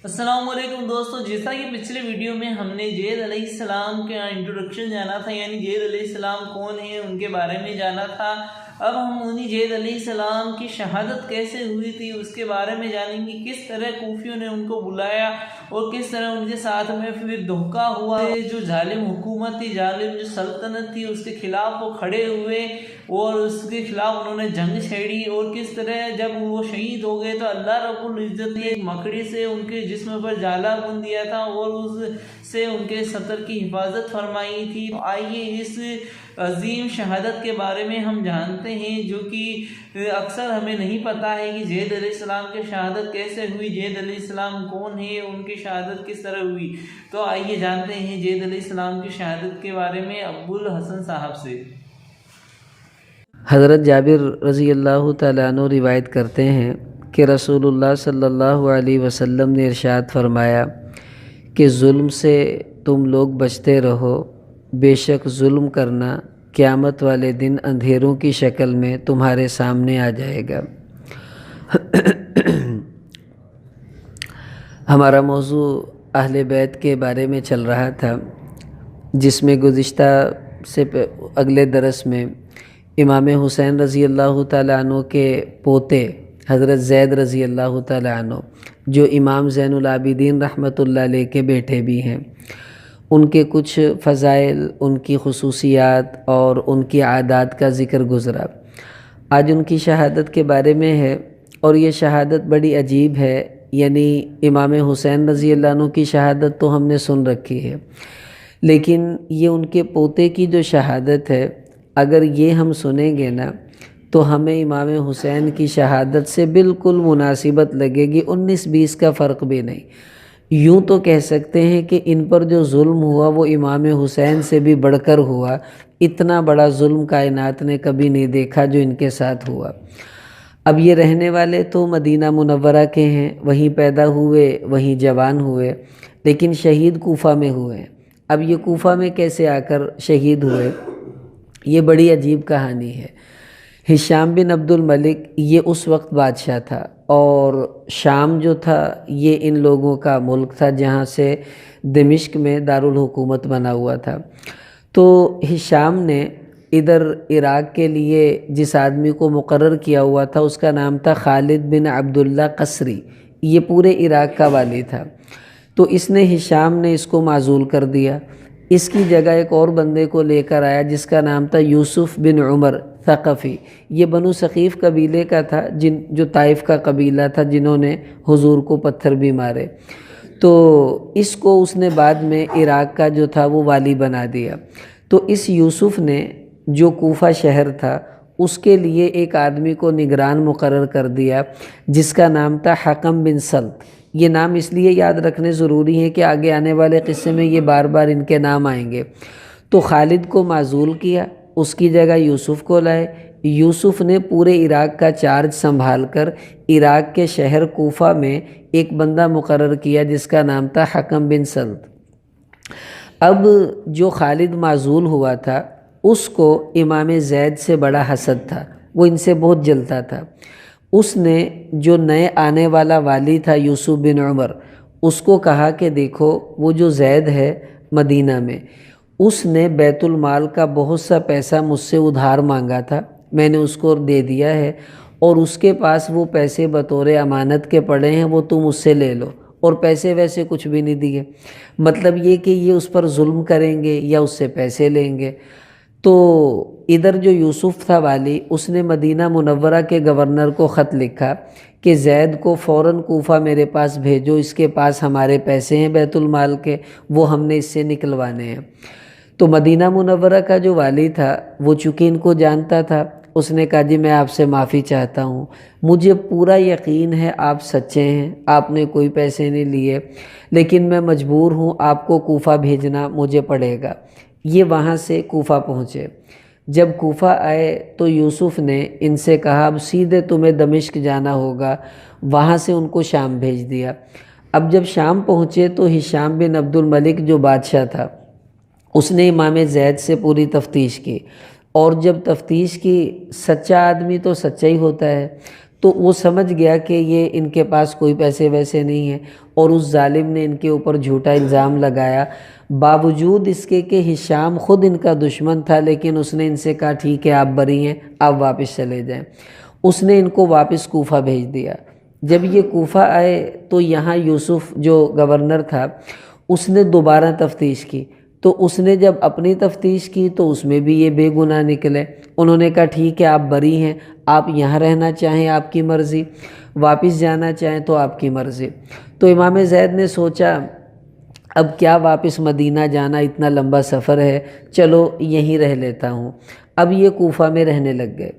السلام علیکم دوستو، جیسا کہ پچھلے ویڈیو میں ہم نے زید علیہ السلام کا انٹروڈکشن جانا تھا، یعنی زید علیہ السلام کون ہیں ان کے بارے میں جانا تھا۔ اب ہم انہی زید علیہ السلام کی شہادت کیسے ہوئی تھی اس کے بارے میں جانیں گے، کس طرح کوفیوں نے ان کو بلایا اور کس طرح ان کے ساتھ میں پھر دھوکہ ہوا۔ جو ظالم حکومت تھی، ظالم جو سلطنت تھی، اس کے خلاف وہ کھڑے ہوئے اور اس کے خلاف انہوں نے جنگ چھیڑی، اور کس طرح جب وہ شہید ہو گئے تو اللہ رب العزت نے ایک مکڑی سے ان کے جسم پر جالا بن دیا تھا اور اس سے ان کے سطر کی حفاظت فرمائی تھی۔ آئیے اس عظیم شہادت کے بارے میں ہم جانتے ہیں، جو کہ اکثر ہمیں نہیں پتہ ہے کہ زید علیہ السلام کی شہادت کیسے ہوئی، زید علیہ السلام کون ہے، ان کی شہادت کس طرح ہوئی۔ تو آئیے جانتے ہیں زید علیہ السلام کی شہادت کے بارے میں ابو الحسن صاحب سے۔ حضرت جابر رضی اللہ تعالیٰ عنہ روایت کرتے ہیں کہ رسول اللہ صلی اللہ علیہ وسلم نے ارشاد فرمایا کہ ظلم سے تم لوگ بچتے رہو، بے شک ظلم کرنا قیامت والے دن اندھیروں کی شکل میں تمہارے سامنے آ جائے گا۔ ہمارا موضوع اہل بیت کے بارے میں چل رہا تھا، جس میں گزشتہ سے اگلے درس میں امام حسین رضی اللہ تعالیٰ عنہ کے پوتے حضرت زید رضی اللہ تعالیٰ عنہ، جو امام زین العابدین رحمۃ اللہ علیہ کے بیٹے بھی ہیں، ان کے کچھ فضائل، ان کی خصوصیات اور ان کی عادات کا ذکر گزرا۔ آج ان کی شہادت کے بارے میں ہے، اور یہ شہادت بڑی عجیب ہے۔ یعنی امام حسین رضی اللہ عنہ کی شہادت تو ہم نے سن رکھی ہے، لیکن یہ ان کے پوتے کی جو شہادت ہے، اگر یہ ہم سنیں گے نا تو ہمیں امام حسین کی شہادت سے بالکل مناسبت لگے گی، 19-20 کا فرق بھی نہیں۔ یوں تو کہہ سکتے ہیں کہ ان پر جو ظلم ہوا وہ امام حسین سے بھی بڑھ کر ہوا۔ اتنا بڑا ظلم کائنات نے کبھی نہیں دیکھا جو ان کے ساتھ ہوا۔ اب یہ رہنے والے تو مدینہ منورہ کے ہیں، وہیں پیدا ہوئے، وہیں جوان ہوئے، لیکن شہید کوفہ میں ہوئے ہیں۔ اب یہ کوفہ میں کیسے آ کر شہید ہوئے، یہ بڑی عجیب کہانی ہے۔ ہشام بن عبد الملک یہ اس وقت بادشاہ تھا، اور شام جو تھا یہ ان لوگوں کا ملک تھا، جہاں سے دمشق میں دارالحکومت بنا ہوا تھا۔ تو ہشام نے ادھر عراق کے لیے جس آدمی کو مقرر کیا ہوا تھا، اس کا نام تھا خالد بن عبداللہ قصری، یہ پورے عراق کا والی تھا۔ تو اس نے ہشام نے اس کو معزول کر دیا، اس کی جگہ ایک اور بندے کو لے کر آیا جس کا نام تھا یوسف بن عمر ثقفی۔ یہ بنو ثقیف قبیلے کا تھا، جو طائف کا قبیلہ تھا، جنہوں نے حضور کو پتھر بھی مارے۔ تو اس کو اس نے بعد میں عراق کا جو تھا وہ والی بنا دیا۔ تو اس یوسف نے جو کوفہ شہر تھا اس کے لیے ایک آدمی کو نگران مقرر کر دیا جس کا نام تھا حکم بن سلط۔ یہ نام اس لیے یاد رکھنے ضروری ہیں کہ آگے آنے والے قصے میں یہ بار بار ان کے نام آئیں گے۔ تو خالد کو معزول کیا، اس کی جگہ یوسف کو لائے۔ یوسف نے پورے عراق کا چارج سنبھال کر عراق کے شہر کوفہ میں ایک بندہ مقرر کیا جس کا نام تھا حکم بن سلط۔ اب جو خالد معزول ہوا تھا اس کو امام زید سے بڑا حسد تھا، وہ ان سے بہت جلتا تھا۔ اس نے جو نئے آنے والا والی تھا یوسف بن عمر، اس کو کہا کہ دیکھو وہ جو زید ہے مدینہ میں، اس نے بیت المال کا بہت سا پیسہ مجھ سے ادھار مانگا تھا، میں نے اس کو دے دیا ہے، اور اس کے پاس وہ پیسے بطور امانت کے پڑے ہیں، وہ تم اس سے لے لو۔ اور پیسے ویسے کچھ بھی نہیں دیے، مطلب یہ کہ یہ اس پر ظلم کریں گے یا اس سے پیسے لیں گے۔ تو ادھر جو یوسف تھا والی، اس نے مدینہ منورہ کے گورنر کو خط لکھا کہ زید کو فوراً کوفہ میرے پاس بھیجو، اس کے پاس ہمارے پیسے ہیں بیت المال کے، وہ ہم نے اس سے نکلوانے ہیں۔ تو مدینہ منورہ کا جو والی تھا وہ چونکہ ان کو جانتا تھا، اس نے کہا جی میں آپ سے معافی چاہتا ہوں، مجھے پورا یقین ہے آپ سچے ہیں، آپ نے کوئی پیسے نہیں لیے، لیکن میں مجبور ہوں، آپ کو کوفہ بھیجنا مجھے پڑے گا۔ یہ وہاں سے کوفہ پہنچے۔ جب کوفہ آئے تو یوسف نے ان سے کہا اب سیدھے تمہیں دمشق جانا ہوگا، وہاں سے ان کو شام بھیج دیا۔ اب جب شام پہنچے تو ہشام بن عبد الملک جو بادشاہ تھا، اس نے امام زید سے پوری تفتیش کی، اور جب تفتیش کی، سچا آدمی تو سچا ہی ہوتا ہے، تو وہ سمجھ گیا کہ یہ ان کے پاس کوئی پیسے ویسے نہیں ہیں، اور اس ظالم نے ان کے اوپر جھوٹا الزام لگایا، باوجود اس کے کہ ہشام خود ان کا دشمن تھا، لیکن اس نے ان سے کہا ٹھیک ہے آپ بری ہیں، آپ واپس چلے جائیں۔ اس نے ان کو واپس کوفہ بھیج دیا۔ جب یہ کوفہ آئے تو یہاں یوسف جو گورنر تھا اس نے دوبارہ تفتیش کی، تو اس نے جب اپنی تفتیش کی تو اس میں بھی یہ بے گناہ نکلے۔ انہوں نے کہا ٹھیک ہے آپ بری ہیں، آپ یہاں رہنا چاہیں آپ کی مرضی، واپس جانا چاہیں تو آپ کی مرضی۔ تو امام زید نے سوچا اب کیا واپس مدینہ جانا، اتنا لمبا سفر ہے، چلو یہیں رہ لیتا ہوں۔ اب یہ کوفہ میں رہنے لگ گئے۔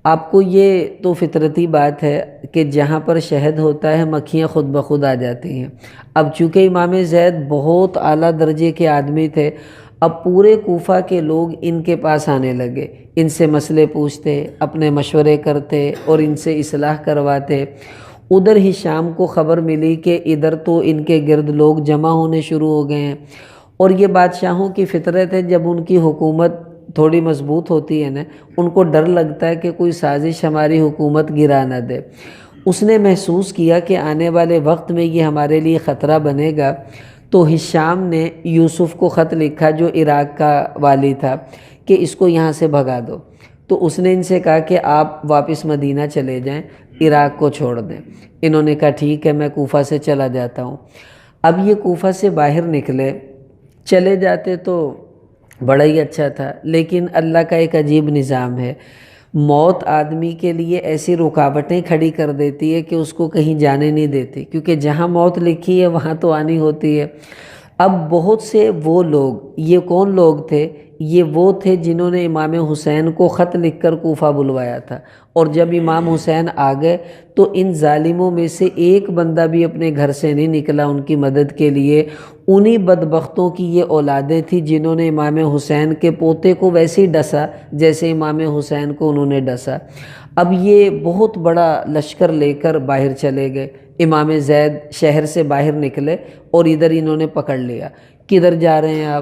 آپ کو یہ تو فطرتی بات ہے کہ جہاں پر شہد ہوتا ہے مکھیاں خود بخود آ جاتی ہیں۔ اب چونکہ امام زید بہت اعلیٰ درجے کے آدمی تھے، اب پورے کوفہ کے لوگ ان کے پاس آنے لگے، ان سے مسئلے پوچھتے، اپنے مشورے کرتے اور ان سے اصلاح کرواتے۔ ادھر ہشام کو خبر ملی کہ ادھر تو ان کے گرد لوگ جمع ہونے شروع ہو گئے ہیں، اور یہ بادشاہوں کی فطرت ہے، جب ان کی حکومت تھوڑی مضبوط ہوتی ہے نا، ان کو ڈر لگتا ہے کہ کوئی سازش ہماری حکومت گرا نہ دے۔ اس نے محسوس کیا کہ آنے والے وقت میں یہ ہمارے لیے خطرہ بنے گا، تو ہشام نے یوسف کو خط لکھا جو عراق کا والی تھا کہ اس کو یہاں سے بھگا دو۔ تو اس نے ان سے کہا کہ آپ واپس مدینہ چلے جائیں، عراق کو چھوڑ دیں۔ انہوں نے کہا ٹھیک ہے میں کوفہ سے چلا جاتا ہوں۔ اب یہ کوفہ سے باہر نکلے، چلے جاتے تو بڑا ہی اچھا تھا، لیکن اللہ کا ایک عجیب نظام ہے، موت آدمی کے لیے ایسی رکاوٹیں کھڑی کر دیتی ہے کہ اس کو کہیں جانے نہیں دیتی، کیونکہ جہاں موت لکھی ہے وہاں تو آنی ہوتی ہے۔ اب بہت سے وہ لوگ، یہ کون لوگ تھے؟ یہ وہ تھے جنہوں نے امام حسین کو خط لکھ کر کوفہ بلوایا تھا، اور جب امام حسین آ گئے تو ان ظالموں میں سے ایک بندہ بھی اپنے گھر سے نہیں نکلا ان کی مدد کے لیے۔ انہی بدبختوں کی یہ اولادیں تھیں جنہوں نے امام حسین کے پوتے کو ویسے ہی ڈسا جیسے امام حسین کو انہوں نے ڈسا۔ اب یہ بہت بڑا لشکر لے کر باہر چلے گئے۔ امام زید شہر سے باہر نکلے اور ادھر انہوں نے پکڑ لیا، کدھر جا رہے ہیں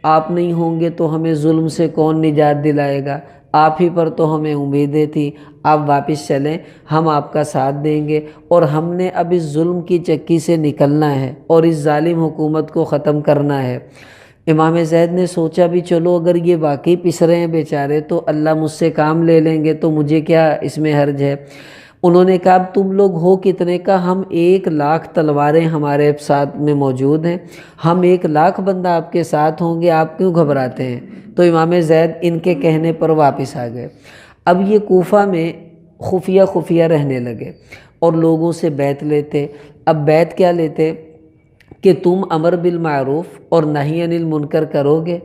آپ نہیں ہوں گے تو ہمیں ظلم سے کون نجات دلائے گا، آپ ہی پر تو ہمیں امیدیں تھی، آپ واپس چلیں، ہم آپ کا ساتھ دیں گے، اور ہم نے اب اس ظلم کی چکی سے نکلنا ہے اور اس ظالم حکومت کو ختم کرنا ہے۔ امام زید نے سوچا بھی چلو اگر یہ واقعی پس رہے ہیں بیچارے تو اللہ مجھ سے کام لے لیں گے، تو مجھے کیا اس میں حرج ہے۔ انہوں نے کہا اب تم لوگ ہو کتنے کا؟ ہم 1,00,000 تلواریں ہمارے ساتھ میں موجود ہیں، ہم 1,00,000 بندہ آپ کے ساتھ ہوں گے، آپ کیوں گھبراتے ہیں؟ تو امام زید ان کے کہنے پر واپس آ گئے۔ اب یہ کوفہ میں خفیہ خفیہ رہنے لگے اور لوگوں سے بیعت لیتے۔ اب بیعت کیا لیتے کہ تم امر بالمعروف اور نہی عن المنکر کرو گے،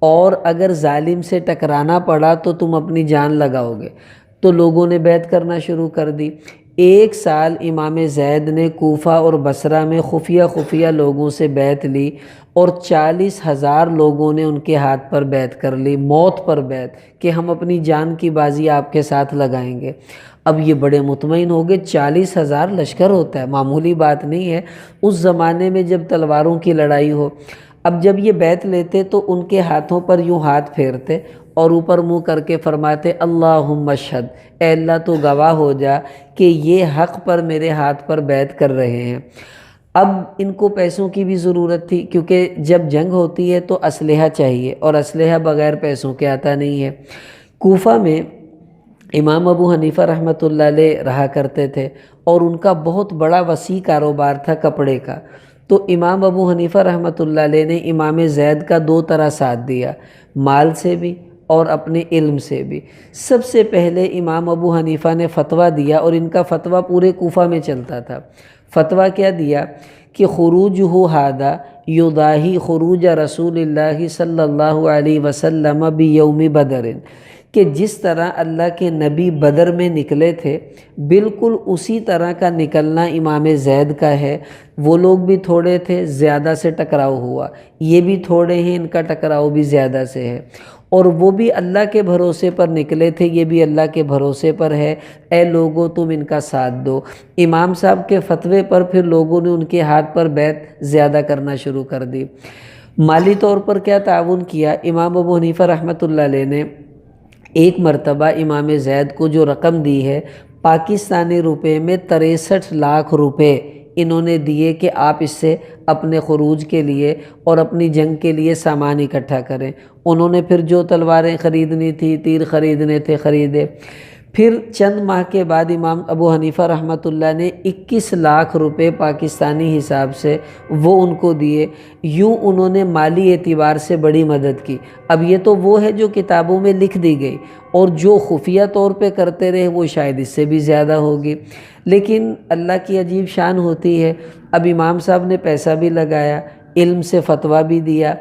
اور اگر ظالم سے ٹکرانا پڑا تو تم اپنی جان لگاؤ گے۔ تو لوگوں نے بیعت کرنا شروع کر دی۔ 1 سال امام زید نے کوفہ اور بصرہ میں خفیہ خفیہ لوگوں سے بیعت لی، اور 40,000 لوگوں نے ان کے ہاتھ پر بیعت کر لی، موت پر بیعت کہ ہم اپنی جان کی بازی آپ کے ساتھ لگائیں گے۔ اب یہ بڑے مطمئن ہو گئے، 40,000 لشکر ہوتا ہے، معمولی بات نہیں ہے اس زمانے میں جب تلواروں کی لڑائی ہو۔ اب جب یہ بیعت لیتے تو ان کے ہاتھوں پر یوں ہاتھ پھیرتے اور اوپر منہ کر کے فرماتے اللہم اشہد، اے اللہ تو گواہ ہو جا کہ یہ حق پر میرے ہاتھ پر بیعت کر رہے ہیں۔ اب ان کو پیسوں کی بھی ضرورت تھی، کیونکہ جب جنگ ہوتی ہے تو اسلحہ چاہیے، اور اسلحہ بغیر پیسوں کے آتا نہیں ہے۔ کوفہ میں امام ابو حنیفہ رحمۃ اللہ علیہ رہا کرتے تھے، اور ان کا بہت بڑا وسیع کاروبار تھا کپڑے کا۔ تو امام ابو حنیفہ رحمۃ اللہ علیہ نے امام زید کا 2 طرح ساتھ دیا، مال سے بھی اور اپنے علم سے بھی۔ سب سے پہلے امام ابو حنیفہ نے فتویٰ دیا، اور ان کا فتویٰ پورے کوفہ میں چلتا تھا۔ فتویٰ کیا دیا کہ خروجہ ھذا یضاہی خروج رسول اللہ صلی اللہ علیہ وسلم بیوم بدر، کہ جس طرح اللہ کے نبی بدر میں نکلے تھے بالکل اسی طرح کا نکلنا امام زید کا ہے۔ وہ لوگ بھی تھوڑے تھے، زیادہ سے ٹکراؤ ہوا، یہ بھی تھوڑے ہیں، ان کا ٹکراؤ بھی زیادہ سے ہے، اور وہ بھی اللہ کے بھروسے پر نکلے تھے، یہ بھی اللہ کے بھروسے پر ہے، اے لوگو تم ان کا ساتھ دو۔ امام صاحب کے فتوے پر پھر لوگوں نے ان کے ہاتھ پر بیعت زیادہ کرنا شروع کر دی۔ مالی طور پر کیا تعاون کیا؟ امام ابو حنیفہ رحمۃ اللہ علیہ نے ایک مرتبہ امام زید کو جو رقم دی ہے پاکستانی روپے میں 63 لاکھ روپے انہوں نے دیے کہ آپ اس سے اپنے خروج کے لیے اور اپنی جنگ کے لیے سامان اکٹھا کریں۔ انہوں نے پھر جو تلواریں خریدنی تھی، تیر خریدنے تھے، خریدے۔ پھر چند ماہ کے بعد امام ابو حنیفہ رحمۃ اللہ نے 21 لاکھ روپے پاکستانی حساب سے وہ ان کو دیے۔ یوں انہوں نے مالی اعتبار سے بڑی مدد کی۔ اب یہ تو وہ ہے جو کتابوں میں لکھ دی گئی، اور جو خفیہ طور پہ کرتے رہے وہ شاید اس سے بھی زیادہ ہوگی، لیکن اللہ کی عجیب شان ہوتی ہے۔ اب امام صاحب نے پیسہ بھی لگایا، علم سے فتویٰ بھی دیا۔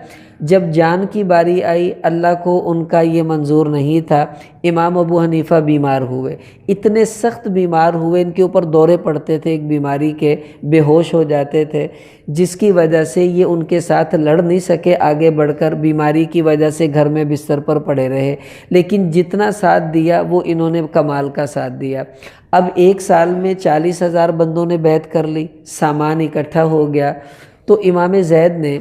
جب جان کی باری آئی، اللہ کو ان کا یہ منظور نہیں تھا، امام ابو حنیفہ بیمار ہوئے، اتنے سخت بیمار ہوئے، ان کے اوپر دورے پڑتے تھے ایک بیماری کے، بے ہوش ہو جاتے تھے، جس کی وجہ سے یہ ان کے ساتھ لڑ نہیں سکے آگے بڑھ کر، بیماری کی وجہ سے گھر میں بستر پر پڑے رہے، لیکن جتنا ساتھ دیا وہ انہوں نے کمال کا ساتھ دیا۔ اب 1 سال میں 40,000 بندوں نے بیعت کر لی، سامان اکٹھا ہو گیا۔ تو امام زید نے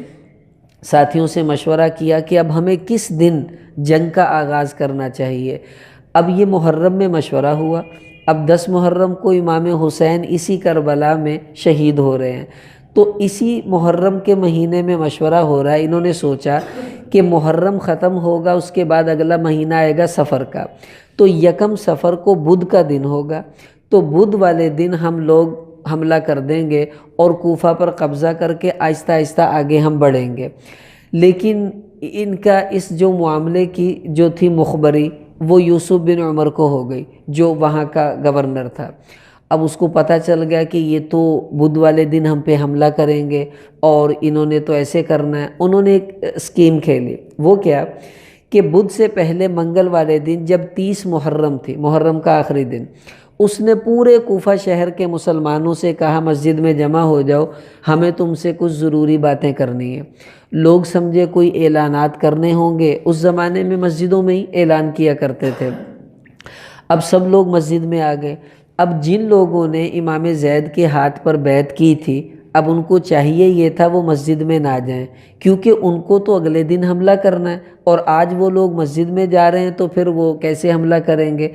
ساتھیوں سے مشورہ کیا کہ اب ہمیں کس دن جنگ کا آغاز کرنا چاہیے۔ اب یہ محرم میں مشورہ ہوا۔ اب 10 محرم کو امام حسین اسی کربلا میں شہید ہو رہے ہیں، تو اسی محرم کے مہینے میں مشورہ ہو رہا ہے۔ انہوں نے سوچا کہ محرم ختم ہوگا، اس کے بعد اگلا مہینہ آئے گا صفر کا، تو 1 صفر کو بدھ کا دن ہوگا، تو بدھ والے دن ہم لوگ حملہ کر دیں گے اور کوفہ پر قبضہ کر کے آہستہ آہستہ آگے ہم بڑھیں گے۔ لیکن ان کا اس جو معاملے کی جو تھی مخبری، وہ یوسف بن عمر کو ہو گئی، جو وہاں کا گورنر تھا۔ اب اس کو پتہ چل گیا کہ یہ تو بدھ والے دن ہم پہ حملہ کریں گے، اور انہوں نے تو ایسے کرنا ہے۔ انہوں نے ایک اسکیم کھیلی، وہ کیا کہ بدھ سے پہلے منگل والے دن جب 30 محرم تھی، محرم کا آخری دن، اس نے پورے کوفہ شہر کے مسلمانوں سے کہا مسجد میں جمع ہو جاؤ، ہمیں تم سے کچھ ضروری باتیں کرنی ہیں۔ لوگ سمجھے کوئی اعلانات کرنے ہوں گے، اس زمانے میں مسجدوں میں ہی اعلان کیا کرتے تھے۔ اب سب لوگ مسجد میں آ گئے۔ اب جن لوگوں نے امام زید کے ہاتھ پر بیعت کی تھی، اب ان کو چاہیے یہ تھا وہ مسجد میں نہ جائیں، کیونکہ ان کو تو اگلے دن حملہ کرنا ہے، اور آج وہ لوگ مسجد میں جا رہے ہیں تو پھر وہ کیسے حملہ کریں گے۔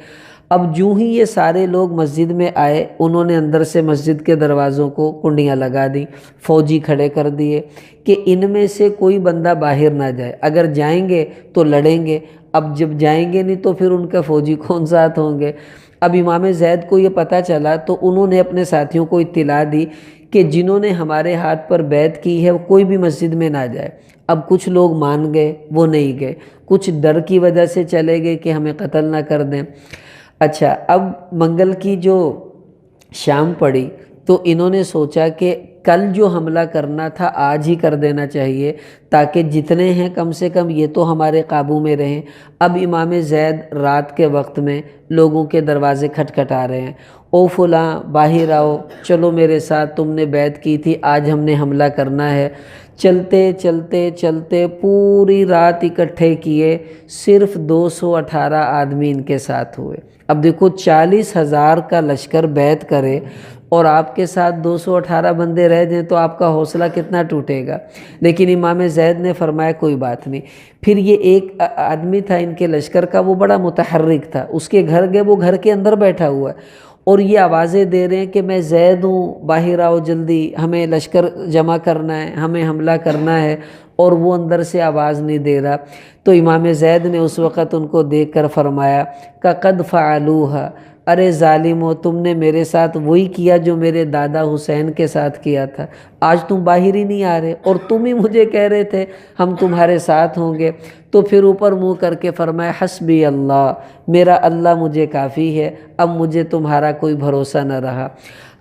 اب جو ہی یہ سارے لوگ مسجد میں آئے، انہوں نے اندر سے مسجد کے دروازوں کو کنڈیاں لگا دی، فوجی کھڑے کر دیے کہ ان میں سے کوئی بندہ باہر نہ جائے، اگر جائیں گے تو لڑیں گے، اب جب جائیں گے نہیں تو پھر ان کا فوجی کون ساتھ ہوں گے۔ اب امام زید کو یہ پتہ چلا تو انہوں نے اپنے ساتھیوں کو اطلاع دی کہ جنہوں نے ہمارے ہاتھ پر بیعت کی ہے وہ کوئی بھی مسجد میں نہ جائے۔ اب کچھ لوگ مان گئے، وہ نہیں گئے، کچھ ڈر کی وجہ سے چلے گئے کہ ہمیں قتل نہ کر دیں۔ اچھا، اب منگل کی جو شام پڑی تو انہوں نے سوچا کہ کل جو حملہ کرنا تھا آج ہی کر دینا چاہیے، تاکہ جتنے ہیں کم سے کم یہ تو ہمارے قابو میں رہیں۔ اب امام زید رات کے وقت میں لوگوں کے دروازے کھٹکھٹا رہے ہیں، او فلاں باہر آؤ، چلو میرے ساتھ، تم نے بیعت کی تھی، آج ہم نے حملہ کرنا ہے۔ چلتے چلتے چلتے پوری رات اکٹھے کیے، صرف 218 آدمی ان کے ساتھ ہوئے۔ اب دیکھو 40,000 کا لشکر بیعت کرے اور آپ کے ساتھ 218 بندے رہ جائیں تو آپ کا حوصلہ کتنا ٹوٹے گا۔ لیکن امام زید نے فرمایا کوئی بات نہیں۔ پھر یہ ایک آدمی تھا ان کے لشکر کا، وہ بڑا متحرک تھا، اس کے گھر گئے، وہ گھر کے اندر بیٹھا ہوا ہے اور یہ آوازیں دے رہے ہیں کہ میں زید ہوں، باہر آؤ جلدی، ہمیں لشکر جمع کرنا ہے، ہمیں حملہ کرنا ہے، اور وہ اندر سے آواز نہیں دے رہا۔ تو امام زید نے اس وقت ان کو دیکھ کر فرمایا کہ قد فعلوها، ارے ظالمو، تم نے میرے ساتھ وہی کیا جو میرے دادا حسین کے ساتھ کیا تھا، آج تم باہر ہی نہیں آ رہے، اور تم ہی مجھے کہہ رہے تھے ہم تمہارے ساتھ ہوں گے۔ تو پھر اوپر منہ کر کے فرمایا حسبی اللہ، میرا اللہ مجھے کافی ہے، اب مجھے تمہارا کوئی بھروسہ نہ رہا۔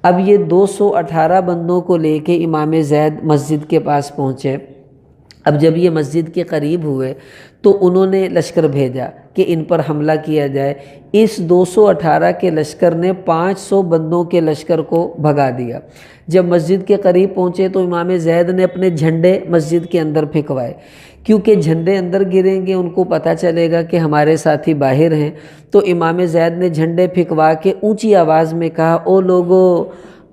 اب یہ 218 بندوں کو لے کے امام زید مسجد کے پاس پہنچے۔ اب جب یہ مسجد کے قریب ہوئے تو انہوں نے لشکر بھیجا کہ ان پر حملہ کیا جائے۔ اس 218 کے لشکر نے 500 بندوں کے لشکر کو بھگا دیا۔ جب مسجد کے قریب پہنچے تو امام زید نے اپنے جھنڈے مسجد کے اندر پھینکوائے، کیونکہ جھنڈے اندر گریں گے ان کو پتہ چلے گا کہ ہمارے ساتھی باہر ہیں۔ تو امام زید نے جھنڈے پھینکوا کے اونچی آواز میں کہا او لوگو،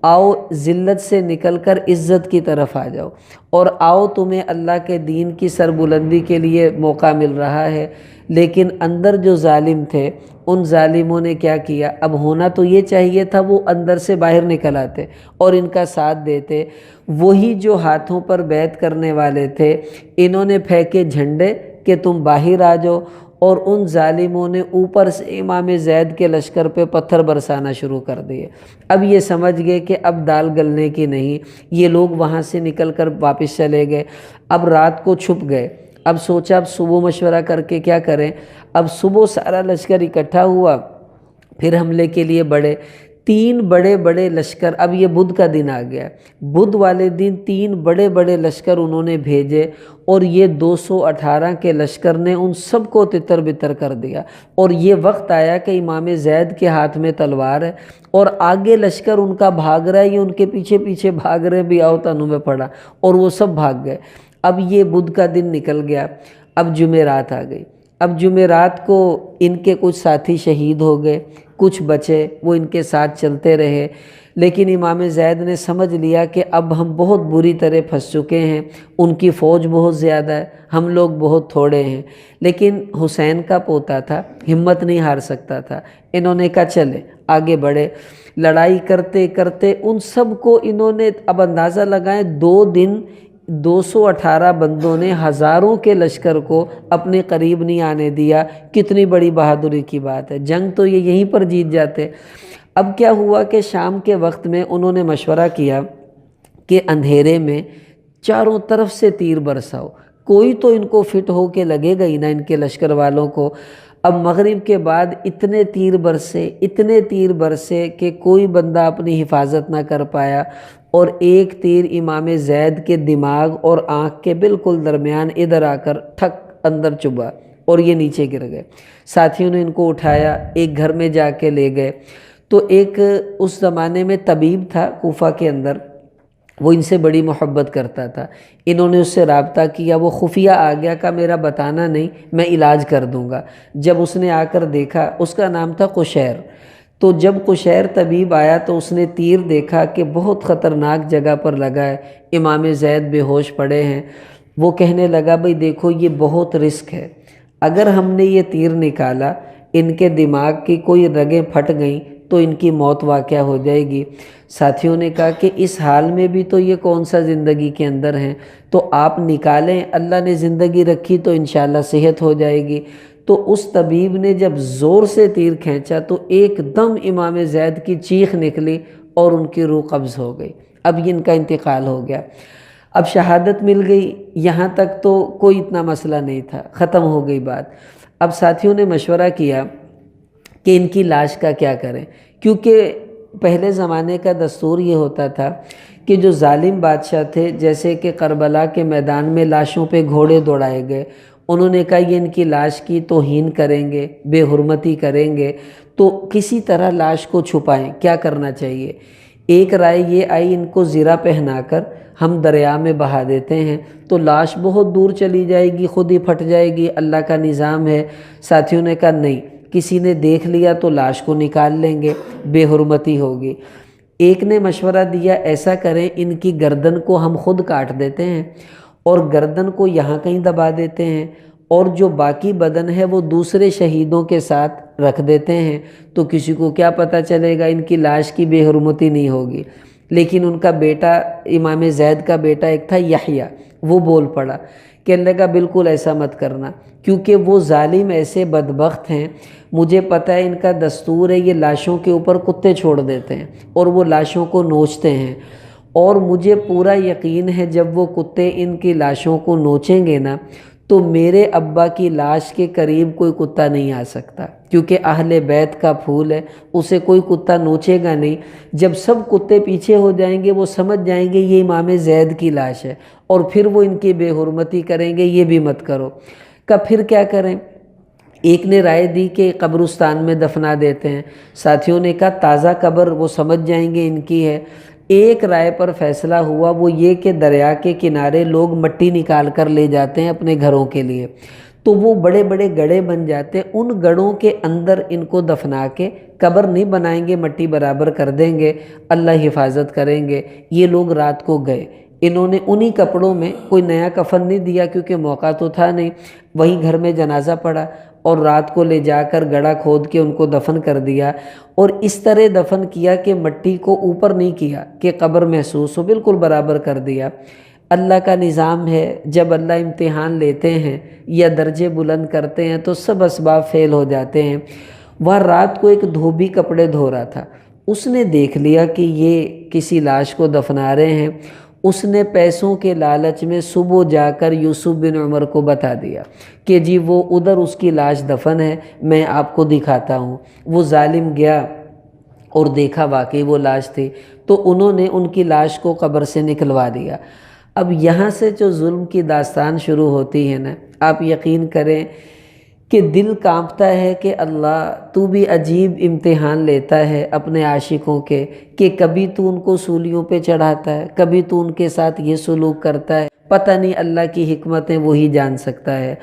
آؤ ذلت سے نکل کر عزت کی طرف آ جاؤ، اور آؤ تمہیں اللہ کے دین کی سربلندی کے لیے موقع مل رہا ہے۔ لیکن اندر جو ظالم تھے ان ظالموں نے کیا کیا؟ اب ہونا تو یہ چاہیے تھا وہ اندر سے باہر نکل آتے اور ان کا ساتھ دیتے۔ وہی جو ہاتھوں پر بیعت کرنے والے تھے انہوں نے پھینکے جھنڈے کہ تم باہر آ جاؤ، اور ان ظالموں نے اوپر سے امام زید کے لشکر پہ پتھر برسانا شروع کر دیے۔ اب یہ سمجھ گئے کہ اب دال گلنے کی نہیں، یہ لوگ وہاں سے نکل کر واپس چلے گئے۔ اب رات کو چھپ گئے، اب سوچا اب صبح مشورہ کر کے کیا کریں۔ اب صبح سارا لشکر اکٹھا ہوا، پھر حملے کے لیے بڑھے۔ 3 بڑے بڑے لشکر، اب یہ بدھ کا دن آ گیا، بدھ والے دن 3 بڑے بڑے لشکر انہوں نے بھیجے، اور یہ 218 کے لشکر نے ان سب کو تتر بتر کر دیا۔ اور یہ وقت آیا کہ امام زید کے ہاتھ میں تلوار ہے اور آگے لشکر ان کا بھاگ رہا ہے، یہ ان کے پیچھے پیچھے بھاگ رہے بھی آؤ تنوں میں پڑا، اور وہ سب بھاگ گئے۔ اب یہ بدھ کا دن نکل گیا، اب جمعرات آ گئی۔ اب جمعرات کو ان کے کچھ ساتھی شہید ہو گئے، کچھ بچے، وہ ان کے ساتھ چلتے رہے۔ لیکن امام زید نے سمجھ لیا کہ اب ہم بہت بری طرح پھنس چکے ہیں، ان کی فوج بہت زیادہ ہے، ہم لوگ بہت تھوڑے ہیں۔ لیکن حسین کا پوتا تھا، ہمت نہیں ہار سکتا تھا، انہوں نے کہا چلے آگے بڑھے۔ لڑائی کرتے کرتے ان سب کو انہوں نے، اب اندازہ لگائیں 2 دن 218 بندوں نے ہزاروں کے لشکر کو اپنے قریب نہیں آنے دیا۔ کتنی بڑی بہادری کی بات ہے، جنگ تو یہ یہیں پر جیت جاتے۔ اب کیا ہوا کہ شام کے وقت میں انہوں نے مشورہ کیا کہ اندھیرے میں چاروں طرف سے تیر برساؤ، کوئی تو ان کو فٹ ہو کے لگے گا ہی نا ان کے لشکر والوں کو۔ اب مغرب کے بعد اتنے تیر برسے کہ کوئی بندہ اپنی حفاظت نہ کر پایا، اور ایک تیر امام زید کے دماغ اور آنکھ کے بالکل درمیان ادھر آ کر ٹھک اندر چبھا، اور یہ نیچے گر گئے۔ ساتھیوں نے ان کو اٹھایا، ایک گھر میں جا کے لے گئے۔ تو ایک اس زمانے میں طبیب تھا کوفہ کے اندر، وہ ان سے بڑی محبت کرتا تھا، انہوں نے اس سے رابطہ کیا، وہ خفیہ آ گیا، کہا میرا بتانا نہیں، میں علاج کر دوں گا۔ جب اس نے آ کر دیکھا، اس کا نام تھا قشیر، تو جب قشیر طبیب آیا تو اس نے تیر دیکھا کہ بہت خطرناک جگہ پر لگا ہے، امام زید بے ہوش پڑے ہیں۔ وہ کہنے لگا بھئی دیکھو یہ بہت رسک ہے، اگر ہم نے یہ تیر نکالا، ان کے دماغ کی کوئی رگیں پھٹ گئیں تو ان کی موت واقع ہو جائے گی۔ ساتھیوں نے کہا کہ اس حال میں بھی تو یہ کون سا زندگی کے اندر ہیں، تو آپ نکالیں، اللہ نے زندگی رکھی تو انشاءاللہ صحت ہو جائے گی۔ تو اس طبیب نے جب زور سے تیر کھینچا تو ایک دم امام زید کی چیخ نکلی اور ان کی روح قبض ہو گئی۔ اب ان کا انتقال ہو گیا، اب شہادت مل گئی، یہاں تک تو کوئی اتنا مسئلہ نہیں تھا، ختم ہو گئی بات۔ اب ساتھیوں نے مشورہ کیا کہ ان کی لاش کا کیا کریں، کیونکہ پہلے زمانے کا دستور یہ ہوتا تھا کہ جو ظالم بادشاہ تھے، جیسے کہ کربلا کے میدان میں لاشوں پہ گھوڑے دوڑائے گئے، انہوں نے کہا یہ ان کی لاش کی توہین کریں گے، بے حرمتی کریں گے، تو کسی طرح لاش کو چھپائیں، کیا کرنا چاہیے؟ ایک رائے یہ آئی ان کو زرہ پہنا کر ہم دریا میں بہا دیتے ہیں تو لاش بہت دور چلی جائے گی، خود ہی پھٹ جائے گی، اللہ کا نظام ہے۔ ساتھیوں نے کہا نہیں، کسی نے دیکھ لیا تو لاش کو نکال لیں گے، بے حرمتی ہوگی۔ ایک نے مشورہ دیا ایسا کریں ان کی گردن کو ہم خود کاٹ دیتے ہیں اور گردن کو یہاں کہیں دبا دیتے ہیں، اور جو باقی بدن ہے وہ دوسرے شہیدوں کے ساتھ رکھ دیتے ہیں، تو کسی کو کیا پتہ چلے گا، ان کی لاش کی بے حرمتی نہیں ہوگی۔ لیکن ان کا بیٹا، امام زید کا بیٹا ایک تھا یحییٰ، وہ بول پڑا، کہنے لگا بالکل ایسا مت کرنا، کیونکہ وہ ظالم ایسے بدبخت ہیں، مجھے پتہ ہے ان کا دستور ہے یہ لاشوں کے اوپر کتے چھوڑ دیتے ہیں اور وہ لاشوں کو نوچتے ہیں، اور مجھے پورا یقین ہے جب وہ کتے ان کی لاشوں کو نوچیں گے نا تو میرے ابا کی لاش کے قریب کوئی کتا نہیں آ سکتا، کیونکہ اہل بیت کا پھول ہے، اسے کوئی کتا نوچے گا نہیں۔ جب سب کتے پیچھے ہو جائیں گے وہ سمجھ جائیں گے یہ امام زید کی لاش ہے، اور پھر وہ ان کی بے حرمتی کریں گے، یہ بھی مت کرو۔ کہ پھر کیا کریں؟ ایک نے رائے دی کہ قبرستان میں دفنا دیتے ہیں، ساتھیوں نے کہا تازہ قبر وہ سمجھ جائیں گے ان کی ہے۔ ایک رائے پر فیصلہ ہوا، وہ یہ کہ دریا کے کنارے لوگ مٹی نکال کر لے جاتے ہیں اپنے گھروں کے لیے، تو وہ بڑے بڑے گڑھے بن جاتے، ان گڑھوں کے اندر ان کو دفنا کے قبر نہیں بنائیں گے، مٹی برابر کر دیں گے، اللہ حفاظت کریں گے۔ یہ لوگ رات کو گئے، انہوں نے انہی کپڑوں میں، کوئی نیا کفن نہیں دیا کیونکہ موقع تو تھا نہیں، وہیں گھر میں جنازہ پڑا اور رات کو لے جا کر گڑھا کھود کے ان کو دفن کر دیا، اور اس طرح دفن کیا کہ مٹی کو اوپر نہیں کیا کہ قبر محسوس ہو، بالکل برابر کر دیا۔ اللہ کا نظام ہے، جب اللہ امتحان لیتے ہیں یا درجے بلند کرتے ہیں تو سب اسباب فیل ہو جاتے ہیں۔ وہ رات کو ایک دھوبی کپڑے دھو رہا تھا، اس نے دیکھ لیا کہ یہ کسی لاش کو دفنا رہے ہیں، اس نے پیسوں کے لالچ میں صبح جا کر یوسف بن عمر کو بتا دیا کہ جی وہ ادھر اس کی لاش دفن ہے، میں آپ کو دکھاتا ہوں۔ وہ ظالم گیا اور دیکھا واقعی وہ لاش تھی، تو انہوں نے ان کی لاش کو قبر سے نکلوا دیا۔ اب یہاں سے جو ظلم کی داستان شروع ہوتی ہے نا، آپ یقین کریں کہ دل کانپتا ہے کہ اللہ تو بھی عجیب امتحان لیتا ہے اپنے عاشقوں کے، کہ کبھی تو ان کو سولیوں پہ چڑھاتا ہے، کبھی تو ان کے ساتھ یہ سلوک کرتا ہے، پتہ نہیں اللہ کی حکمتیں وہی جان سکتا ہے۔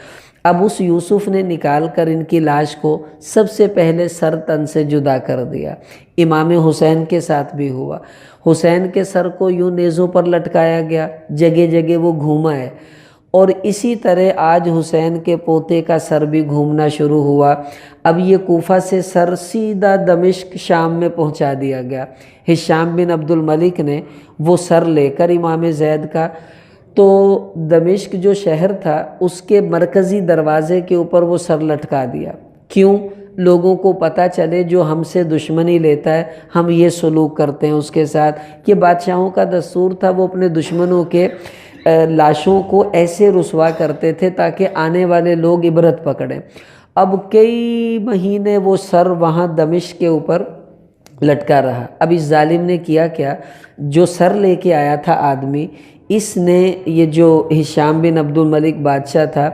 اب اس یوسف نے نکال کر ان کی لاش کو سب سے پہلے سر تن سے جدا کر دیا۔ امام حسین کے ساتھ بھی ہوا، حسین کے سر کو یوں نیزوں پر لٹکایا گیا، جگہ جگہ وہ گھوما ہے، اور اسی طرح آج حسین کے پوتے کا سر بھی گھومنا شروع ہوا۔ اب یہ کوفہ سے سر سیدھا دمشق شام میں پہنچا دیا گیا۔ ہشام بن عبد الملک نے وہ سر لے کر امام زید کا، تو دمشق جو شہر تھا اس کے مرکزی دروازے کے اوپر وہ سر لٹکا دیا۔ کیوں؟ لوگوں کو پتہ چلے جو ہم سے دشمنی لیتا ہے ہم یہ سلوک کرتے ہیں اس کے ساتھ۔ یہ بادشاہوں کا دستور تھا، وہ اپنے دشمنوں کے لاشوں کو ایسے رسوا کرتے تھے تاکہ آنے والے لوگ عبرت پکڑیں۔ اب کئی مہینے وہ سر وہاں دمشق کے اوپر لٹکا رہا۔ اب اس ظالم نے کیا کیا، جو سر لے کے آیا تھا آدمی، اس نے، یہ جو ہشام بن عبد الملک بادشاہ تھا،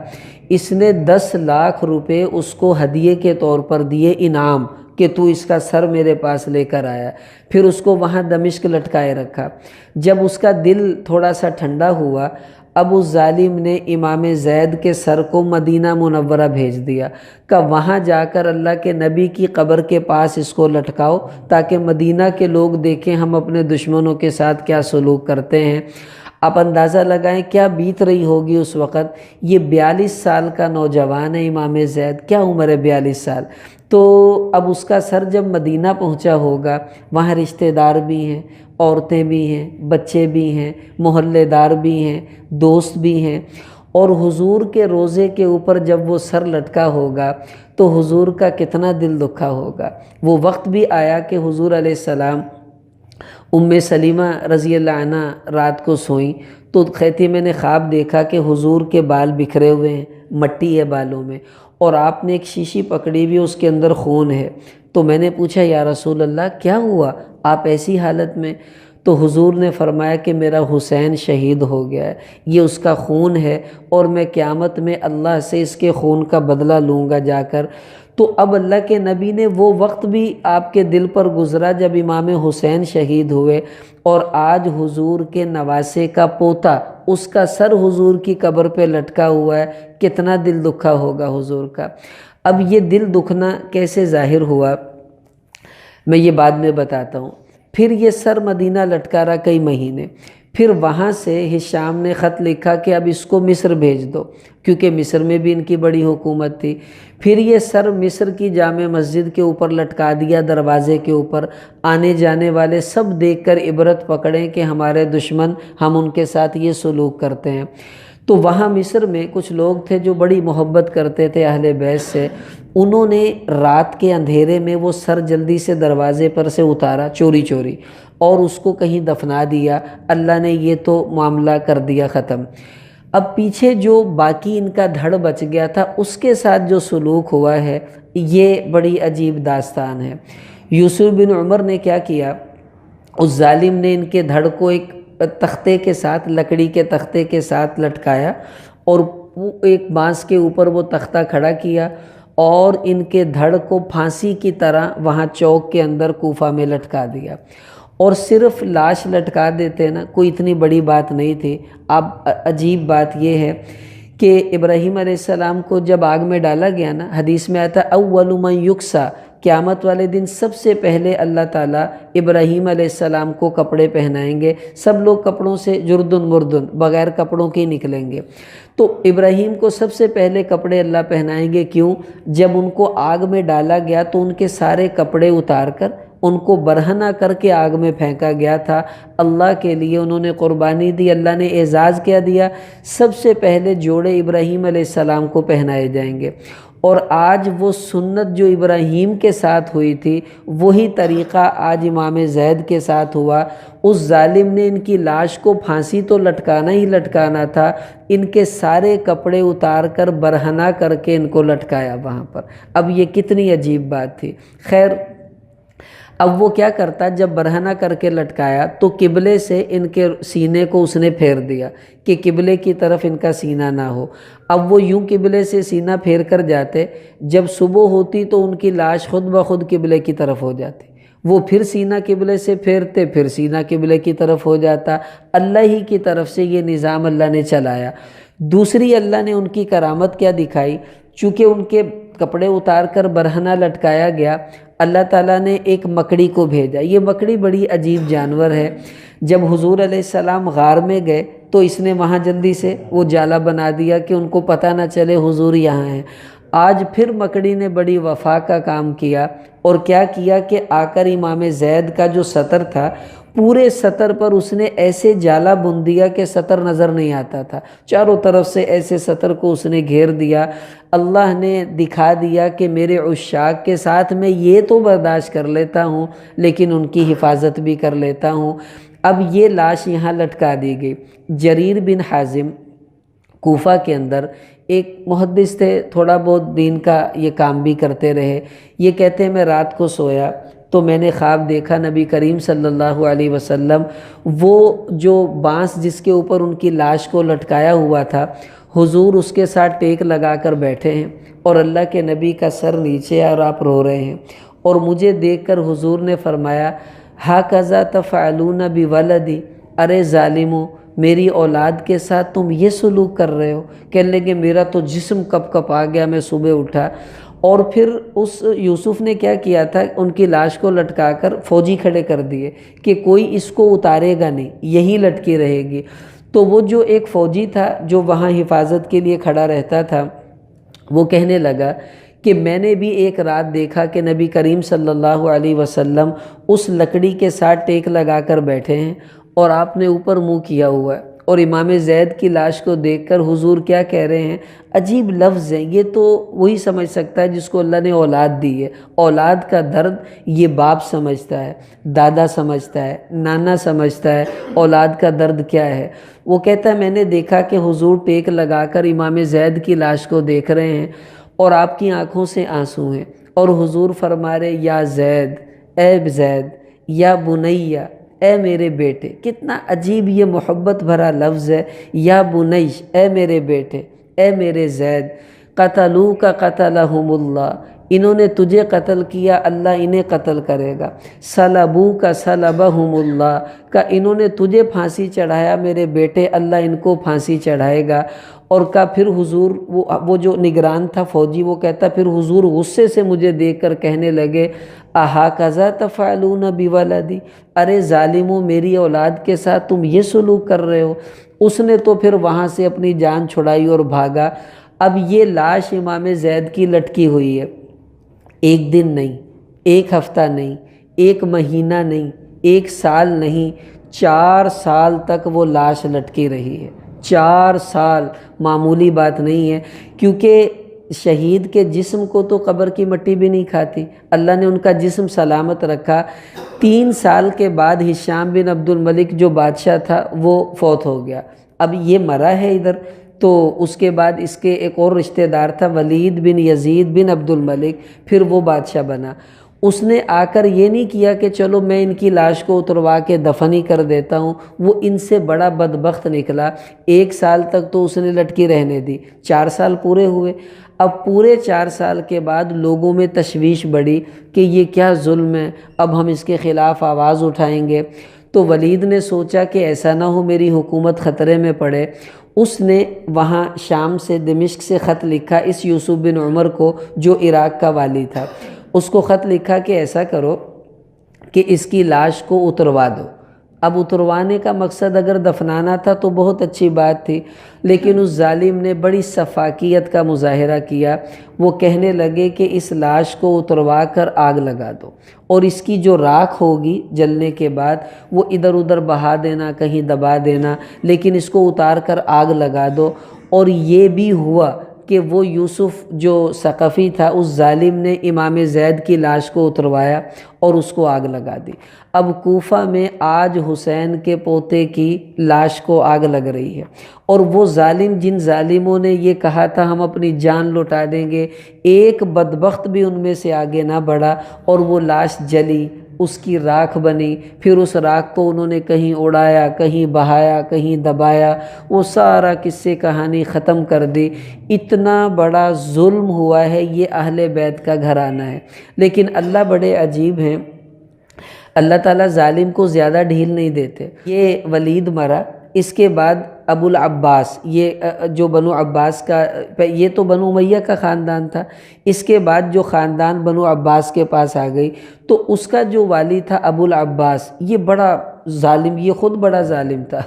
اس نے 10 لاکھ روپے اس کو ہدیے کے طور پر دیے انعام، کہ تو اس کا سر میرے پاس لے کر آیا۔ پھر اس کو وہاں دمشق لٹکائے رکھا۔ جب اس کا دل تھوڑا سا ٹھنڈا ہوا، اب اس ظالم نے امام زید کے سر کو مدینہ منورہ بھیج دیا کہ وہاں جا کر اللہ کے نبی کی قبر کے پاس اس کو لٹکاؤ تاکہ مدینہ کے لوگ دیکھیں ہم اپنے دشمنوں کے ساتھ کیا سلوک کرتے ہیں۔ آپ اندازہ لگائیں کیا بیت رہی ہوگی اس وقت۔ یہ 42 سال کا نوجوان ہے امام زید، کیا عمر ہے 42 سال۔ تو اب اس کا سر جب مدینہ پہنچا ہوگا، وہاں رشتہ دار بھی ہیں، عورتیں بھی ہیں، بچے بھی ہیں، محلے دار بھی ہیں، دوست بھی ہیں، اور حضور کے روضے کے اوپر جب وہ سر لٹکا ہوگا تو حضور کا کتنا دل دکھا ہوگا۔ وہ وقت بھی آیا کہ حضور علیہ السلام، ام سلیمہ رضی اللہ عنہ رات کو سوئیں تو کہتی میں نے خواب دیکھا کہ حضور کے بال بکھرے ہوئے ہیں، مٹی ہے بالوں میں، اور آپ نے ایک شیشی پکڑی ہوئی، اس کے اندر خون ہے۔ تو میں نے پوچھا یا رسول اللہ کیا ہوا آپ ایسی حالت میں؟ تو حضور نے فرمایا کہ میرا حسین شہید ہو گیا ہے، یہ اس کا خون ہے، اور میں قیامت میں اللہ سے اس کے خون کا بدلہ لوں گا جا کر۔ تو اب اللہ کے نبی نے وہ وقت بھی آپ کے دل پر گزرا جب امام حسین شہید ہوئے، اور آج حضور کے نواسے کا پوتا، اس کا سر حضور کی قبر پہ لٹکا ہوا ہے، کتنا دل دکھا ہوگا حضور کا۔ اب یہ دل دکھنا کیسے ظاہر ہوا میں یہ بعد میں بتاتا ہوں۔ پھر یہ سر مدینہ لٹکا رہا کئی مہینے، پھر وہاں سے ہشام نے خط لکھا کہ اب اس کو مصر بھیج دو، کیونکہ مصر میں بھی ان کی بڑی حکومت تھی۔ پھر یہ سر مصر کی جامع مسجد کے اوپر لٹکا دیا، دروازے کے اوپر، آنے جانے والے سب دیکھ کر عبرت پکڑیں کہ ہمارے دشمن، ہم ان کے ساتھ یہ سلوک کرتے ہیں۔ تو وہاں مصر میں کچھ لوگ تھے جو بڑی محبت کرتے تھے اہل بیت سے، انہوں نے رات کے اندھیرے میں وہ سر جلدی سے دروازے پر سے اتارا چوری چوری، اور اس کو کہیں دفنا دیا۔ اللہ نے یہ تو معاملہ کر دیا ختم۔ اب پیچھے جو باقی ان کا دھڑ بچ گیا تھا، اس کے ساتھ جو سلوک ہوا ہے یہ بڑی عجیب داستان ہے۔ یوسف بن عمر نے کیا کیا، اس ظالم نے ان کے دھڑ کو ایک تختے کے ساتھ، لکڑی کے تختے کے ساتھ لٹکایا، اور ایک بانس کے اوپر وہ تختہ کھڑا کیا، اور ان کے دھڑ کو پھانسی کی طرح وہاں چوک کے اندر کوفہ میں لٹکا دیا۔ اور صرف لاش لٹکا دیتے نا، کوئی اتنی بڑی بات نہیں تھی۔ اب عجیب بات یہ ہے کہ ابراہیم علیہ السلام کو جب آگ میں ڈالا گیا نا، حدیث میں آتا اول من یکسا، قیامت والے دن سب سے پہلے اللہ تعالیٰ ابراہیم علیہ السلام کو کپڑے پہنائیں گے، سب لوگ کپڑوں سے جردن مردن بغیر کپڑوں کے نکلیں گے، تو ابراہیم کو سب سے پہلے کپڑے اللہ پہنائیں گے۔ کیوں؟ جب ان کو آگ میں ڈالا گیا تو ان کے سارے کپڑے اتار کر ان کو برہنہ کر کے آگ میں پھینکا گیا تھا، اللہ کے لیے انہوں نے قربانی دی، اللہ نے اعزاز کیا دیا، سب سے پہلے جوڑے ابراہیم علیہ السلام کو پہنائے جائیں گے۔ اور آج وہ سنت جو ابراہیم کے ساتھ ہوئی تھی وہی طریقہ آج امام زید کے ساتھ ہوا۔ اس ظالم نے ان کی لاش کو پھانسی تو لٹکانا ہی لٹکانا تھا، ان کے سارے کپڑے اتار کر برہنہ کر کے ان کو لٹکایا وہاں پر۔ اب یہ کتنی عجیب بات تھی۔ خیر، اب وہ کیا کرتا، جب برہنہ کر کے لٹکایا تو قبلے سے ان کے سینے کو اس نے پھیر دیا کہ قبلے کی طرف ان کا سینہ نہ ہو۔ اب وہ یوں قبلے سے سینہ پھیر کر جاتے، جب صبح ہوتی تو ان کی لاش خود بخود قبلے کی طرف ہو جاتی، وہ پھر سینہ قبلے سے پھیرتے، پھر سینہ قبلے کی طرف ہو جاتا۔ اللہ ہی کی طرف سے یہ نظام اللہ نے چلایا۔ دوسری اللہ نے ان کی کرامت کیا دکھائی، چونکہ ان کے کپڑے اتار کر برہنہ لٹکایا گیا، اللہ تعالیٰ نے ایک مکڑی کو بھیجا۔ یہ مکڑی بڑی عجیب جانور ہے۔ جب حضور علیہ السلام غار میں گئے تو اس نے وہاں جلدی سے وہ جالا بنا دیا کہ ان کو پتہ نہ چلے حضور یہاں ہیں۔ آج پھر مکڑی نے بڑی وفا کا کام کیا، اور کیا کیا کہ آ کر امام زید کا جو سطر تھا، پورے سطر پر اس نے ایسے جالا بن دیا کہ سطر نظر نہیں آتا تھا، چاروں طرف سے ایسے سطر کو اس نے گھیر دیا۔ اللہ نے دکھا دیا کہ میرے عشاق کے ساتھ میں یہ تو برداشت کر لیتا ہوں، لیکن ان کی حفاظت بھی کر لیتا ہوں۔ اب یہ لاش یہاں لٹکا دی گئی۔ جریر بن حازم کوفہ کے اندر ایک محدث تھے، تھوڑا بہت دین کا یہ کام بھی کرتے رہے۔ یہ کہتے ہیں میں رات کو سویا تو میں نے خواب دیکھا نبی کریم صلی اللہ علیہ وسلم وہ جو بانس جس کے اوپر ان کی لاش کو لٹکایا ہوا تھا، حضور اس کے ساتھ ٹیک لگا کر بیٹھے ہیں، اور اللہ کے نبی کا سر نیچے ہے اور آپ رو رہے ہیں، اور مجھے دیکھ کر حضور نے فرمایا ہاکذا تفعلون بولدی، ارے ظالمو، میری اولاد کے ساتھ تم یہ سلوک کر رہے ہو۔ کہنے لگے میرا تو جسم کپ کپ آ گیا، میں صبح اٹھا، اور پھر اس یوسف نے کیا کیا تھا، ان کی لاش کو لٹکا کر فوجی کھڑے کر دیے کہ کوئی اس کو اتارے گا نہیں، یہی لٹکی رہے گی۔ تو وہ جو ایک فوجی تھا جو وہاں حفاظت کے لیے کھڑا رہتا تھا، وہ کہنے لگا کہ میں نے بھی ایک رات دیکھا کہ نبی کریم صلی اللہ علیہ وسلم اس لکڑی کے ساتھ ٹیک لگا کر بیٹھے ہیں، اور آپ نے اوپر منہ کیا ہوا ہے، اور امام زید کی لاش کو دیکھ کر حضور کیا کہہ رہے ہیں، عجیب لفظ ہیں یہ، تو وہی سمجھ سکتا ہے جس کو اللہ نے اولاد دی ہے۔ اولاد کا درد یہ باپ سمجھتا ہے، دادا سمجھتا ہے، نانا سمجھتا ہے اولاد کا درد کیا ہے۔ وہ کہتا ہے میں نے دیکھا کہ حضور ٹیک لگا کر امام زید کی لاش کو دیکھ رہے ہیں، اور آپ کی آنکھوں سے آنسو ہیں، اور حضور فرما رہے یا زید، اے زید، یا بنیہ، اے میرے بیٹے۔ کتنا عجیب یہ محبت بھرا لفظ ہے، یا بنیش، اے میرے بیٹے، اے میرے زید، قتلوک قتلہم اللہ، انہوں نے تجھے قتل کیا، اللہ انہیں قتل کرے گا۔ صلبوک صلبہم اللہ، کہ انہوں نے تجھے پھانسی چڑھایا میرے بیٹے، اللہ ان کو پھانسی چڑھائے گا۔ اور کا پھر حضور وہ جو نگران تھا فوجی، وہ کہتا پھر حضور غصے سے مجھے دیکھ کر کہنے لگے اہاکذا تفعلون بولدی، ارے ظالموں، میری اولاد کے ساتھ تم یہ سلوک کر رہے ہو۔ اس نے تو پھر وہاں سے اپنی جان چھڑائی اور بھاگا۔ اب یہ لاش امام زید کی لٹکی ہوئی ہے، ایک دن نہیں، ایک ہفتہ نہیں، ایک مہینہ نہیں، ایک سال نہیں، 4 سال تک وہ لاش لٹکی رہی ہے۔ 4 سال معمولی بات نہیں ہے، کیونکہ شہید کے جسم کو تو قبر کی مٹی بھی نہیں کھاتی، اللہ نے ان کا جسم سلامت رکھا۔ 3 سال کے بعد ہشام بن عبد الملک جو بادشاہ تھا وہ فوت ہو گیا، اب یہ مرا ہے ادھر، تو اس کے بعد اس کے ایک اور رشتہ دار تھا ولید بن یزید بن عبد الملک، پھر وہ بادشاہ بنا۔ اس نے آ کر یہ نہیں کیا کہ چلو میں ان کی لاش کو اتروا کے دفن ہی کر دیتا ہوں، وہ ان سے بڑا بدبخت نکلا۔ 1 سال تک تو اس نے لٹکی رہنے دی، 4 سال پورے ہوئے۔ اب پورے 4 سال کے بعد لوگوں میں تشویش بڑھی کہ یہ کیا ظلم ہے، اب ہم اس کے خلاف آواز اٹھائیں گے۔ تو ولید نے سوچا کہ ایسا نہ ہو میری حکومت خطرے میں پڑے، اس نے وہاں شام سے دمشق سے خط لکھا اس یوسف بن عمر کو جو عراق کا والی تھا، اس کو خط لکھا کہ ایسا کرو کہ اس کی لاش کو اتروا دو۔ اب اتروانے کا مقصد اگر دفنانا تھا تو بہت اچھی بات تھی، لیکن اس ظالم نے بڑی سفاکیت کا مظاہرہ کیا۔ وہ کہنے لگے کہ اس لاش کو اتروا کر آگ لگا دو، اور اس کی جو راکھ ہوگی جلنے کے بعد وہ ادھر ادھر بہا دینا، کہیں دبا دینا، لیکن اس کو اتار کر آگ لگا دو۔ اور یہ بھی ہوا کہ وہ یوسف جو ثقفی تھا اس ظالم نے امام زید کی لاش کو اتروایا اور اس کو آگ لگا دی۔ اب کوفہ میں آج حسین کے پوتے کی لاش کو آگ لگ رہی ہے، اور وہ ظالم جن ظالموں نے یہ کہا تھا ہم اپنی جان لوٹا دیں گے، ایک بدبخت بھی ان میں سے آگے نہ بڑھا، اور وہ لاش جلی، اس کی راکھ بنی، پھر اس راکھ کو انہوں نے کہیں اڑایا، کہیں بہایا، کہیں دبایا، وہ سارا قصے کہانی ختم کر دی۔ اتنا بڑا ظلم ہوا ہے، یہ اہل بیت کا گھرانہ ہے۔ لیکن اللہ بڑے عجیب ہیں، اللہ تعالیٰ ظالم کو زیادہ ڈھیل نہیں دیتے۔ یہ ولید مرا، اس کے بعد ابو العباس، یہ جو بنو عباس کا، یہ تو بنو امیہ کا خاندان تھا، اس کے بعد جو خاندان بنو عباس کے پاس آ گئی تو اس کا جو والی تھا ابو العباس، یہ بڑا ظالم، یہ خود بڑا ظالم تھا۔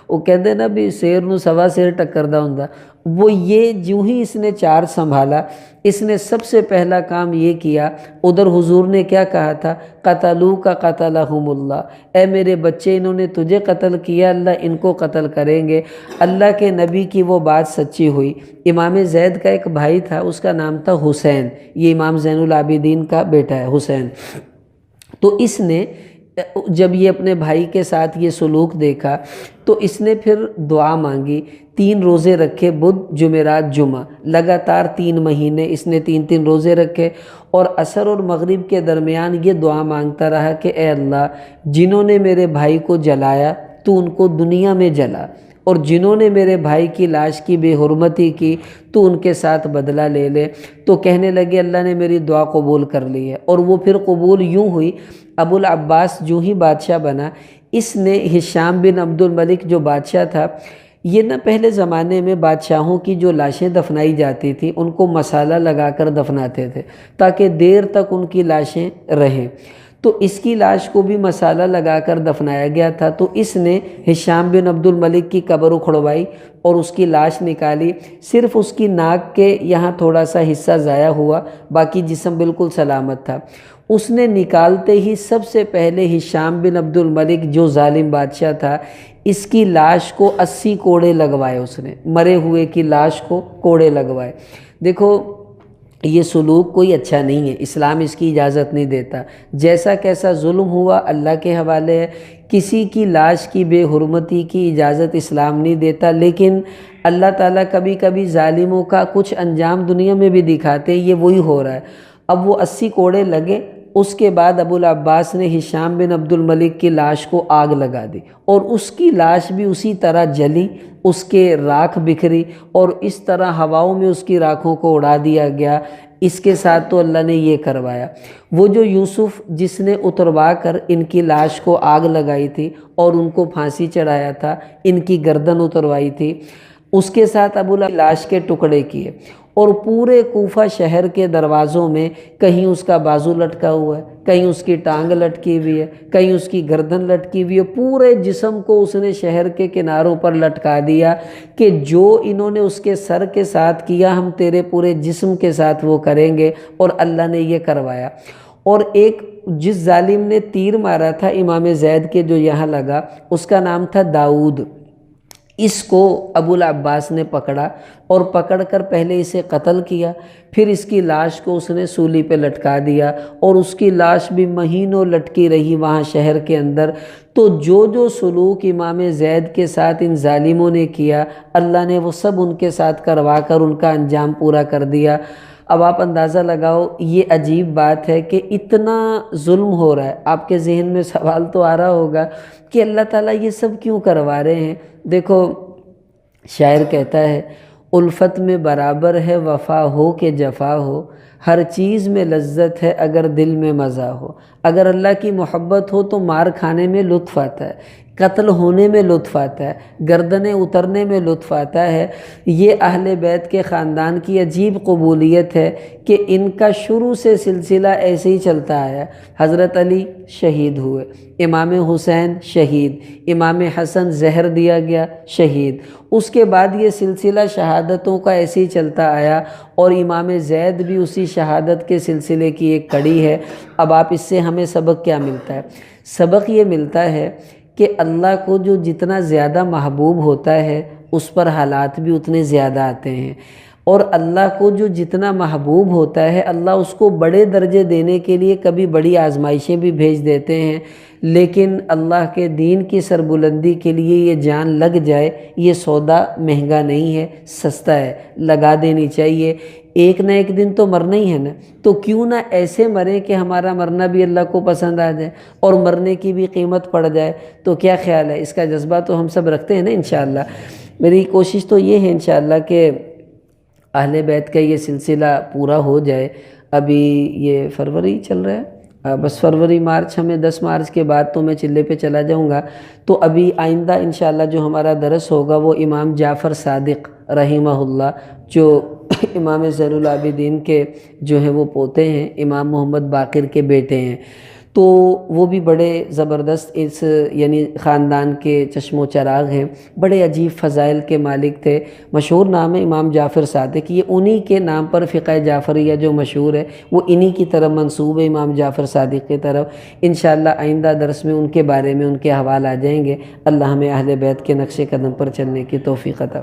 وہ کہتے نا بھی شیر نو سوا شیر ٹکر دا ہوندا، وہ یہ جو ہی اس نے چارج سنبھالا، اس نے سب سے پہلا کام یہ کیا، ادھر حضور نے کیا کہا تھا، قتلوا کا قتلہم اللہ، اے میرے بچے انہوں نے تجھے قتل کیا، اللہ ان کو قتل کریں گے۔ اللہ کے نبی کی وہ بات سچی ہوئی۔ امام زید کا ایک بھائی تھا، اس کا نام تھا حسین، یہ امام زین العابدین کا بیٹا ہے حسین۔ تو اس نے جب یہ اپنے بھائی کے ساتھ یہ سلوک دیکھا تو اس نے پھر دعا مانگی، 3 روزے رکھے، بدھ جمعرات جمعہ، لگاتار 3 مہینے اس نے 3 روزے رکھے، اور عصر اور مغرب کے درمیان یہ دعا مانگتا رہا کہ اے اللہ جنہوں نے میرے بھائی کو جلایا تو ان کو دنیا میں جلا، اور جنہوں نے میرے بھائی کی لاش کی بے حرمتی کی تو ان کے ساتھ بدلہ لے لے۔ تو کہنے لگے اللہ نے میری دعا قبول کر لی ہے، اور وہ پھر قبول یوں ہوئی، ابو العباس جو ہی بادشاہ بنا، اس نے ہشام بن عبد الملک جو بادشاہ تھا، یہ نہ پہلے زمانے میں بادشاہوں کی جو لاشیں دفنائی جاتی تھیں ان کو مسالہ لگا کر دفناتے تھے تاکہ دیر تک ان کی لاشیں رہیں، تو اس کی لاش کو بھی مسالہ لگا کر دفنایا گیا تھا۔ تو اس نے ہشام بن عبد الملک کی قبر اکھڑوائی اور اس کی لاش نکالی، صرف اس کی ناک کے یہاں تھوڑا سا حصہ ضائع ہوا، باقی جسم بالکل سلامت تھا۔ اس نے نکالتے ہی سب سے پہلے ہشام بن عبد الملک جو ظالم بادشاہ تھا، اس کی لاش کو 80 کوڑے لگوائے، اس نے مرے ہوئے کی لاش کو کوڑے لگوائے۔ دیکھو یہ سلوک کوئی اچھا نہیں ہے، اسلام اس کی اجازت نہیں دیتا۔ جیسا کیسا ظلم ہوا اللہ کے حوالے ہے، کسی کی لاش کی بے حرمتی کی اجازت اسلام نہیں دیتا، لیکن اللہ تعالیٰ کبھی کبھی ظالموں کا کچھ انجام دنیا میں بھی دکھاتے ہیں، یہ وہی ہو رہا ہے۔ اب وہ 80 کوڑے لگے، اس کے بعد ابو العباس نے ہشام بن عبد الملک کی لاش کو آگ لگا دی، اور اس کی لاش بھی اسی طرح جلی، اس کے راکھ بکھری، اور اس طرح ہواؤں میں اس کی راکھوں کو اڑا دیا گیا۔ اس کے ساتھ تو اللہ نے یہ کروایا۔ وہ جو یوسف جس نے اتروا کر ان کی لاش کو آگ لگائی تھی اور ان کو پھانسی چڑھایا تھا، ان کی گردن اتروائی تھی، اس کے ساتھ ابو لاش کے ٹکڑے کیے، اور پورے کوفہ شہر کے دروازوں میں کہیں اس کا بازو لٹکا ہوا ہے، کہیں اس کی ٹانگ لٹکی ہوئی ہے، کہیں اس کی گردن لٹکی ہوئی ہے، پورے جسم کو اس نے شہر کے کناروں پر لٹکا دیا کہ جو انہوں نے اس کے سر کے ساتھ کیا ہم تیرے پورے جسم کے ساتھ وہ کریں گے، اور اللہ نے یہ کروایا۔ اور ایک جس ظالم نے تیر مارا تھا امام زید کے جو یہاں لگا، اس کا نام تھا داؤد، اس کو ابو العباس نے پکڑا، اور پکڑ کر پہلے اسے قتل کیا، پھر اس کی لاش کو اس نے سولی پہ لٹکا دیا، اور اس کی لاش بھی مہینوں لٹکی رہی وہاں شہر کے اندر۔ تو جو سلوک امام زید کے ساتھ ان ظالموں نے کیا، اللہ نے وہ سب ان کے ساتھ کروا کر ان کا انجام پورا کر دیا۔ اب آپ اندازہ لگاؤ، یہ عجیب بات ہے کہ اتنا ظلم ہو رہا ہے، آپ کے ذہن میں سوال تو آ رہا ہوگا کہ اللہ تعالیٰ یہ سب کیوں کروا رہے ہیں؟ دیکھو شاعر کہتا ہے، الفت میں برابر ہے وفا ہو کہ جفا ہو، ہر چیز میں لذت ہے اگر دل میں مزہ ہو۔ اگر اللہ کی محبت ہو تو مار کھانے میں لطف آتا ہے، قتل ہونے میں لطف آتا ہے، گردنیں اترنے میں لطف آتا ہے۔ یہ اہل بیت کے خاندان کی عجیب قبولیت ہے کہ ان کا شروع سے سلسلہ ایسے ہی چلتا آیا ہے۔ حضرت علی شہید ہوئے، امام حسین شہید، امام حسن زہر دیا گیا شہید، اس کے بعد یہ سلسلہ شہادتوں کا ایسے ہی چلتا آیا، اور امام زید بھی اسی شہادت کے سلسلے کی ایک کڑی ہے۔ اب آپ اس سے ہمیں سبق کیا ملتا ہے؟ سبق یہ ملتا ہے کہ اللہ کو جو جتنا زیادہ محبوب ہوتا ہے اس پر حالات بھی اتنے زیادہ آتے ہیں، اور اللہ کو جو جتنا محبوب ہوتا ہے اللہ اس کو بڑے درجے دینے کے لیے کبھی بڑی آزمائشیں بھی بھیج دیتے ہیں۔ لیکن اللہ کے دین کی سربلندی کے لیے یہ جان لگ جائے، یہ سودا مہنگا نہیں ہے، سستا ہے، لگا دینی چاہیے۔ ایک نہ ایک دن تو مرنا ہی ہے نا، تو کیوں نہ ایسے مریں کہ ہمارا مرنا بھی اللہ کو پسند آ جائے اور مرنے کی بھی قیمت پڑ جائے۔ تو کیا خیال ہے؟ اس کا جذبہ تو ہم سب رکھتے ہیں نا انشاءاللہ۔ میری کوشش تو یہ ہے انشاءاللہ کہ اہل بیت کا یہ سلسلہ پورا ہو جائے۔ ابھی یہ فروری چل رہا ہے، بس فروری مارچ، ہمیں 10 مارچ کے بعد تو میں چلے پہ چلا جاؤں گا۔ تو ابھی آئندہ انشاءاللہ جو ہمارا درس ہوگا وہ امام جعفر صادق رحمہ اللہ، جو امام زین العابدین کے جو ہیں وہ پوتے ہیں، امام محمد باقر کے بیٹے ہیں، تو وہ بھی بڑے زبردست اس یعنی خاندان کے چشم و چراغ ہیں، بڑے عجیب فضائل کے مالک تھے۔ مشہور نام ہے امام جعفر صادق، یہ انہی کے نام پر فقہ جعفریہ جو مشہور ہے وہ انہی کی طرف منسوب ہے، امام جعفر صادق کی طرف۔ انشاءاللہ آئندہ درس میں ان کے بارے میں ان کے حوال آ جائیں گے۔ اللہ ہمیں اہل بیت کے نقش قدم پر چلنے کی توفیق عطا